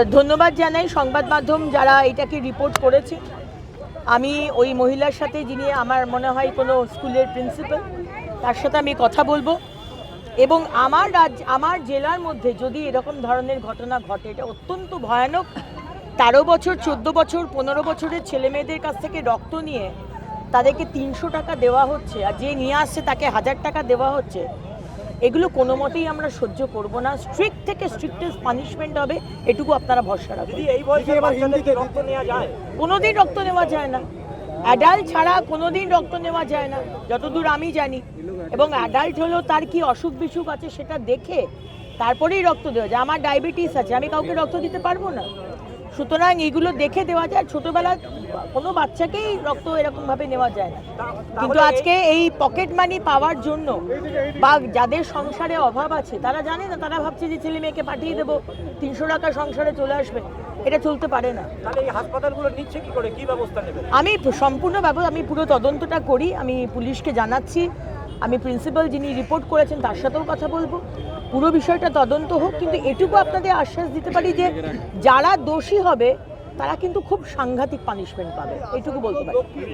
ধন্যবাদ জানাই সংবাদ মাধ্যম যারা এটাকে রিপোর্ট করেছে। আমি ওই মহিলার সাথে, যিনি আমার মনে হয় কোনো স্কুলের প্রিন্সিপাল, তার সাথে আমি কথা বলবো এবং আমার জেলার মধ্যে যদি এরকম ধরনের ঘটনা ঘটে, এটা অত্যন্ত ভয়ানক। 13 বছর, 14 বছর, 15 বছরের ছেলে মেয়েদের কাছ থেকে রক্ত নিয়ে তাদেরকে 300 টাকা দেওয়া হচ্ছে, আর যে নিয়ে আসছে তাকে 1000 টাকা দেওয়া হচ্ছে। এগুলো কোনো মতেই আমরা সহ্য করব না। স্ট্রিক্ট থেকে স্ট্রিক্টেস্ট পানিশমেন্ট হবে, এটুকু আপনারা ভরসা রাখুন। এই বয়সে বাচ্চাদেরকে রক্ত নেওয়া যায়? কোনোদিন রক্ত নেওয়া যায় না, অ্যাডাল্ট ছাড়া কোনোদিন রক্ত নেওয়া যায় না যতদূর আমি জানি। এবং অ্যাডাল্ট হলেও তার কি অসুখ বিসুখ আছে সেটা দেখে তারপরেই রক্ত দেওয়া যায়। আমার ডায়াবেটিস আছে, আমি কাউকে রক্ত দিতে পারবো না। সুতরাং এগুলো দেখে দেওয়া যায়। ছোটবেলায় কোনো বাচ্চাকেই রক্ত এরকমভাবে নেওয়া যায় না। কিন্তু আজকে এই পকেট মানি পাওয়ার জন্য বা যাদের সংসারে অভাব আছে তারা জানে না, তারা ভাবছে যে ছেলে মেয়েকে পাঠিয়ে দেবো, 300 টাকা সংসারে চলে আসবে। এটা চলতে পারে না। তাহলে এই হাসপাতালগুলো নিচ্ছে কি করে, কি ব্যবস্থা নেবে? আমি আমি পুরো তদন্তটা করি, আমি পুলিশকে জানাচ্ছি। আমি প্রিন্সিপাল যিনি রিপোর্ট করেছেন তার সাথেও কথা বলবো, পুরো বিষয়টা তদন্ত হোক। কিন্তু এটুকু আপনাদের আশ্বাস দিতে পারি যে যারা দোষী হবে তারা কিন্তু খুব সাংঘাতিক পানিশমেন্ট পাবে, এটুকু বলতে পারি।